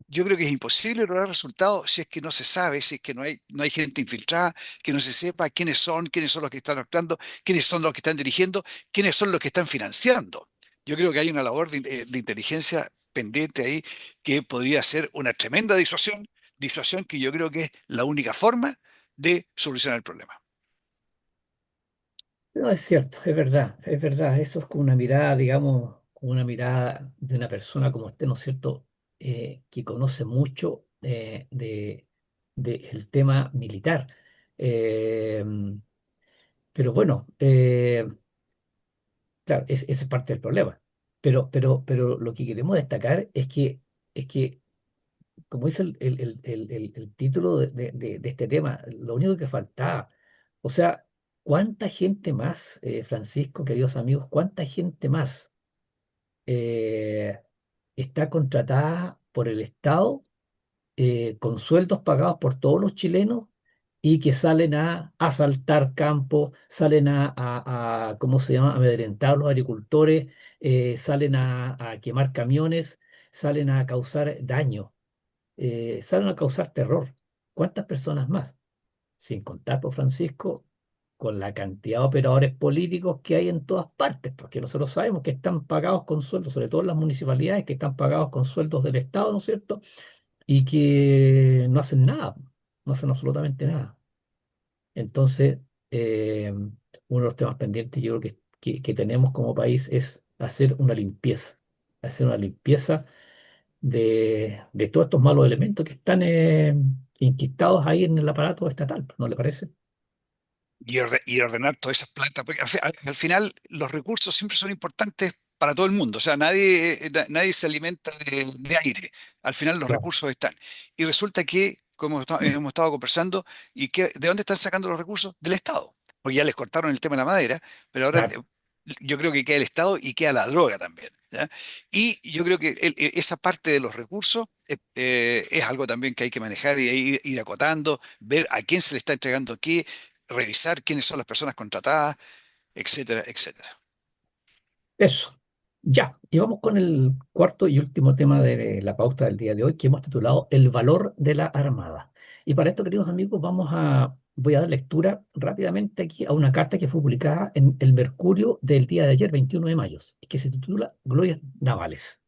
Speaker 3: Yo creo que es imposible lograr resultados si es que no se sabe, si es que no hay gente infiltrada, que no se sepa quiénes son los que están actuando, quiénes son los que están dirigiendo, quiénes son los que están financiando. Yo creo que hay una labor de inteligencia pendiente ahí que podría ser una tremenda disuasión que yo creo que es la única forma de solucionar el problema.
Speaker 2: No, es cierto, es verdad, es verdad. Eso es con una mirada, digamos, con una mirada de una persona como usted, ¿no es cierto?, que conoce mucho el tema militar. Eh, pero bueno, claro, ese es parte del problema. Pero lo que queremos destacar es que como dice el título de este tema, lo único que faltaba, o sea, ¿cuánta gente más, Francisco, queridos amigos, cuánta gente más eh, está contratada por el Estado con sueldos pagados por todos los chilenos y que salen a asaltar campos, salen ¿cómo se llama?, amedrentar a los agricultores, salen a quemar camiones, salen a causar daño, salen a causar terror? ¿Cuántas personas más? Sin contar, por Francisco, con la cantidad de operadores políticos que hay en todas partes, porque nosotros sabemos que están pagados con sueldos, sobre todo en las municipalidades, que están pagados con sueldos del Estado, ¿no es cierto? Y que no hacen nada, no hacen absolutamente nada. Entonces, uno de los temas pendientes yo creo que tenemos como país es hacer una limpieza de todos estos malos elementos que están inquistados ahí en el aparato estatal, ¿no le parece?
Speaker 3: Y ordenar todas esas plantas, porque al final los recursos siempre son importantes para todo el mundo, o sea, nadie se alimenta de aire, al final los
Speaker 2: Claro,
Speaker 3: recursos están. Y resulta que, como hemos estado conversando, ¿de dónde están sacando los recursos? Del Estado, porque ya les cortaron el tema de la madera, pero ahora
Speaker 2: claro.
Speaker 3: yo creo que queda el Estado y queda la droga también, ¿ya? Y yo creo que esa parte de los recursos es algo también que hay que manejar y ir acotando, ver a quién se le está entregando qué, revisar quiénes son las personas contratadas, etcétera, etcétera.
Speaker 2: Eso. Ya, y vamos con el cuarto y último tema de la pauta del día de hoy, que hemos titulado El valor de la Armada. Y para esto, queridos amigos, voy a dar lectura rápidamente aquí a una carta que fue publicada en el Mercurio del día de ayer, 21 de mayo, y que se titula Glorias Navales.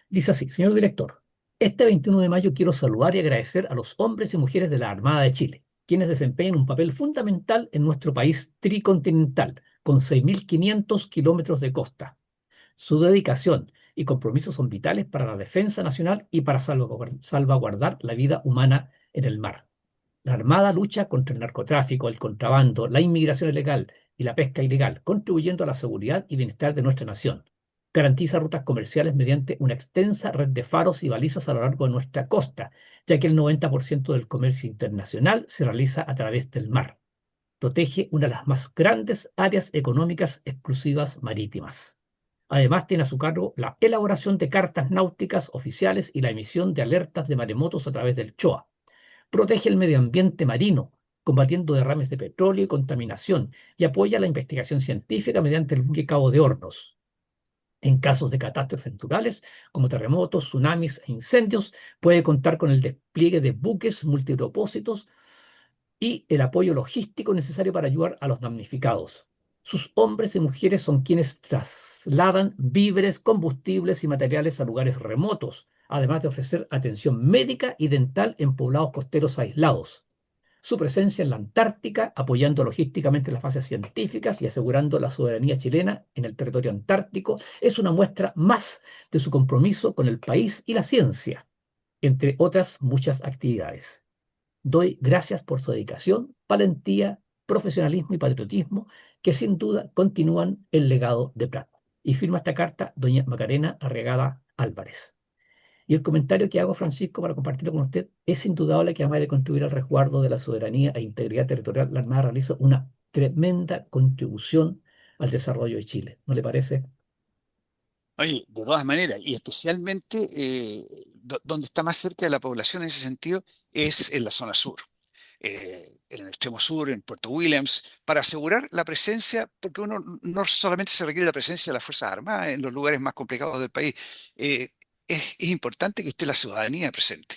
Speaker 2: Dice así: señor director. Este 21 de mayo quiero saludar y agradecer a los hombres y mujeres de la Armada de Chile, quienes desempeñan un papel fundamental en nuestro país tricontinental, con 6.500 kilómetros de costa. Su dedicación y compromiso son vitales para la defensa nacional y para salvaguardar la vida humana en el mar. La Armada lucha contra el narcotráfico, el contrabando, la inmigración ilegal y la pesca ilegal, contribuyendo a la seguridad y bienestar de nuestra nación. Garantiza rutas comerciales mediante una extensa red de faros y balizas a lo largo de nuestra costa, ya que el 90% del comercio internacional se realiza a través del mar. Protege una de las más grandes áreas económicas exclusivas marítimas. Además, tiene a su cargo la elaboración de cartas náuticas oficiales y la emisión de alertas de maremotos a través del CHOA. Protege el medio ambiente marino, combatiendo derrames de petróleo y contaminación, y apoya la investigación científica mediante el buque Cabo de Hornos. En casos de catástrofes naturales, como terremotos, tsunamis e incendios, puede contar con el despliegue de buques multipropósitos y el apoyo logístico necesario para ayudar a los damnificados. Sus hombres y mujeres son quienes trasladan víveres, combustibles y materiales a lugares remotos, además de ofrecer atención médica y dental en poblados costeros aislados. Su presencia en la Antártica, apoyando logísticamente las fases científicas y asegurando la soberanía chilena en el territorio antártico, es una muestra más de su compromiso con el país y la ciencia, entre otras muchas actividades. Doy gracias por su dedicación, valentía, profesionalismo y patriotismo, que sin duda continúan el legado de Prat. Y firma esta carta doña Macarena Arregada Álvarez. Y el comentario que hago, Francisco, para compartirlo con usted, es indudable que además de contribuir al resguardo de la soberanía e integridad territorial, la Armada realiza una tremenda contribución al desarrollo de Chile. ¿No le parece?
Speaker 3: Oye, de todas maneras, y especialmente donde está más cerca de la población en ese sentido es en la zona sur, en el extremo sur, en Puerto Williams, para asegurar la presencia, porque uno no solamente se requiere la presencia de las Fuerzas Armadas en los lugares más complicados del país, eh, es importante que esté la ciudadanía presente.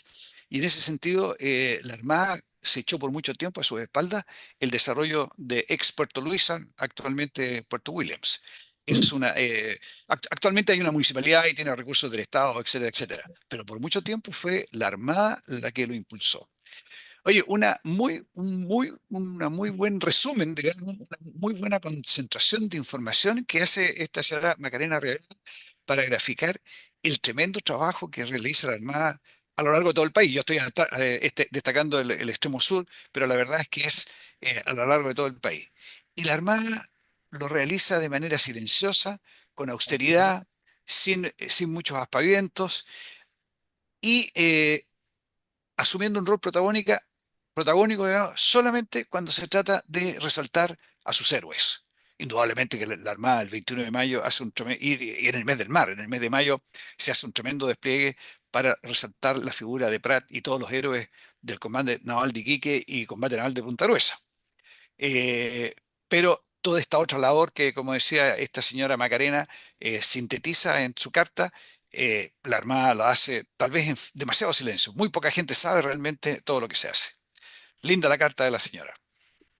Speaker 3: Y en ese sentido, la Armada se echó por mucho tiempo a sus espaldas el desarrollo de ex Puerto Luisa, actualmente Puerto Williams. Es una, actualmente hay una municipalidad y tiene recursos del Estado, etcétera, etcétera. Pero por mucho tiempo fue la Armada la que lo impulsó. Oye, una muy buen resumen, digamos, una muy buena concentración de información que hace esta señora Macarena Real para graficar el tremendo trabajo que realiza la Armada a lo largo de todo el país. Yo estoy destacando el extremo sur, pero la verdad es que es a lo largo de todo el país. Y la Armada lo realiza de manera silenciosa, con austeridad, sin muchos aspavientos y asumiendo un rol protagónico, digamos, solamente cuando se trata de resaltar a sus héroes. Indudablemente que la Armada el 21 de mayo hace un tremendo, y en el mes del mar, en el mes de mayo se hace un tremendo despliegue para resaltar la figura de Prat y todos los héroes del Combate Naval de Iquique y Combate Naval de Punta Gruesa. Eh, pero toda esta otra labor que, como decía esta señora Macarena, sintetiza en su carta, la Armada lo hace tal vez en demasiado silencio. Muy poca gente sabe realmente todo lo que se hace. Linda la carta de la señora.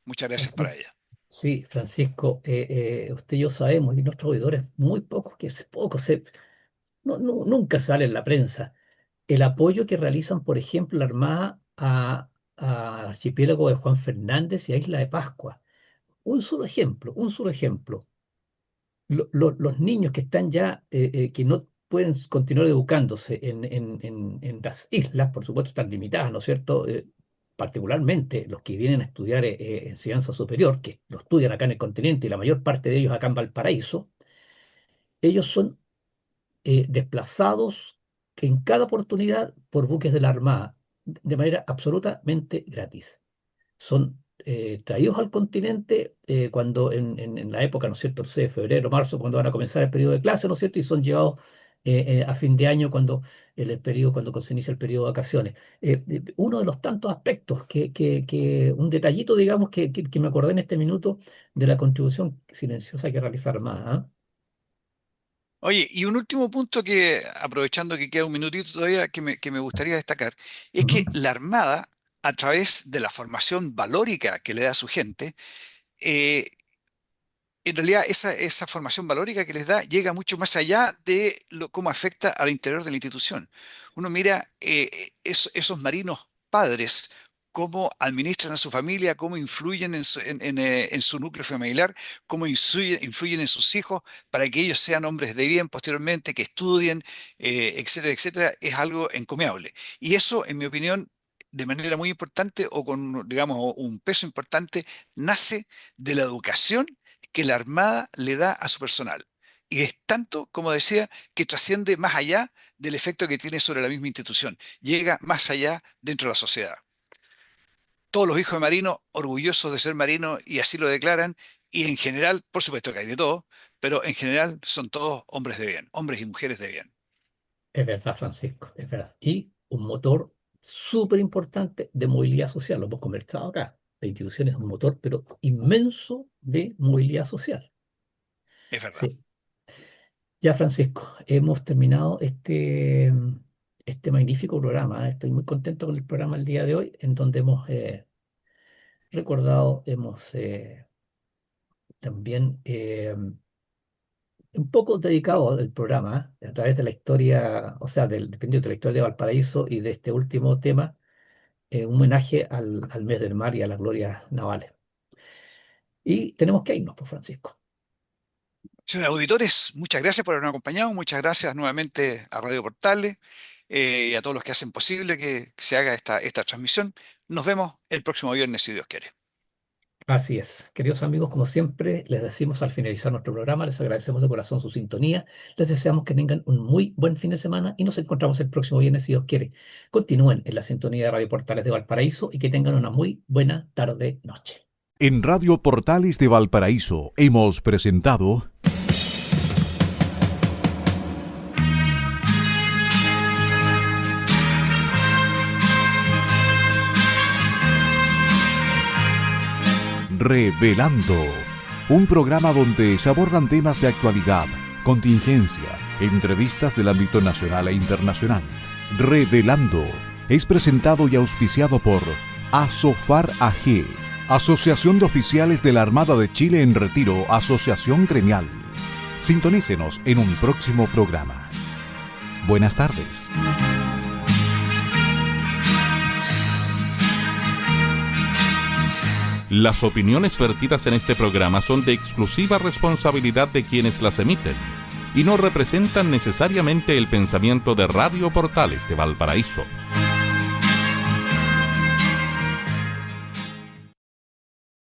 Speaker 3: Muchas gracias para ella.
Speaker 2: Sí, Francisco, usted y yo sabemos, y nuestros oidores, muy pocos, nunca sale en la prensa, el apoyo que realizan, por ejemplo, la Armada a archipiélago de Juan Fernández y a Isla de Pascua. Un solo ejemplo. Los niños que están ya, que no pueden continuar educándose en las islas, por supuesto, están limitadas, ¿no es cierto? Particularmente los que vienen a estudiar enseñanza superior, que lo estudian acá en el continente y la mayor parte de ellos acá en Valparaíso, ellos son desplazados en cada oportunidad por buques de la Armada, de manera absolutamente gratis. Son traídos al continente cuando en la época, ¿no es cierto?, no sé, febrero, marzo, cuando van a comenzar el periodo de clase, ¿no es cierto?, y son llevados a fin de año cuando cuando se inicia el periodo de vacaciones. Uno de los tantos aspectos un detallito, digamos, que me acordé en este minuto de la contribución silenciosa que realiza Armada. ¿Ah?
Speaker 3: Oye, y un último punto que, aprovechando que queda un minutito todavía, que me gustaría destacar, es
Speaker 2: Ujú.
Speaker 3: que la Armada, a través de la formación valórica que le da a su gente, eh, en realidad esa formación valórica que les da llega mucho más allá de cómo afecta al interior de la institución. Uno mira esos marinos padres, cómo administran a su familia, cómo influyen en su núcleo familiar, cómo influyen en sus hijos para que ellos sean hombres de bien posteriormente, que estudien, etcétera, etcétera, es algo encomiable. Y eso, en mi opinión, de manera muy importante o con, digamos, un peso importante, nace de la educación que la Armada le da a su personal. Y es tanto, como decía, que trasciende más allá del efecto que tiene sobre la misma institución. Llega más allá dentro de la sociedad. Todos los hijos de marinos orgullosos de ser marinos y así lo declaran, y en general, por supuesto que hay de todo, pero en general son todos hombres de bien, hombres y mujeres de bien.
Speaker 2: Es verdad, Francisco, es verdad. Y un motor súper importante de movilidad social, lo hemos conversado acá. La institución es un motor, pero inmenso de movilidad social.
Speaker 3: Es verdad.
Speaker 2: Sí. Ya, Francisco, hemos terminado este magnífico programa. Estoy muy contento con el programa el día de hoy, en donde hemos recordado, hemos también un poco dedicado el programa a través de la historia, o sea, dependiendo de la historia de Valparaíso y de este último tema, un homenaje al mes del mar y a las glorias navales. Y tenemos que irnos, pues, Francisco.
Speaker 3: Señores auditores, muchas gracias por habernos acompañado, muchas gracias nuevamente a Radio Portales y a todos los que hacen posible que se haga esta transmisión. Nos vemos el próximo viernes, si Dios quiere.
Speaker 2: Así es. Queridos amigos, como siempre, les decimos al finalizar nuestro programa, les agradecemos de corazón su sintonía, les deseamos que tengan un muy buen fin de semana y nos encontramos el próximo viernes, si Dios quiere. Continúen en la sintonía de Radio Portales de Valparaíso y que tengan una muy buena tarde-noche.
Speaker 1: En Radio Portales de Valparaíso hemos presentado Revelando, un programa donde se abordan temas de actualidad, contingencia, entrevistas del ámbito nacional e internacional. Revelando es presentado y auspiciado por Asofar AG, Asociación de Oficiales de la Armada de Chile en Retiro, Asociación Gremial. Sintonícenos en un próximo programa. Buenas tardes.
Speaker 4: Las opiniones vertidas en este programa son de exclusiva responsabilidad de quienes las emiten y no representan necesariamente el pensamiento de Radio Portales de Valparaíso.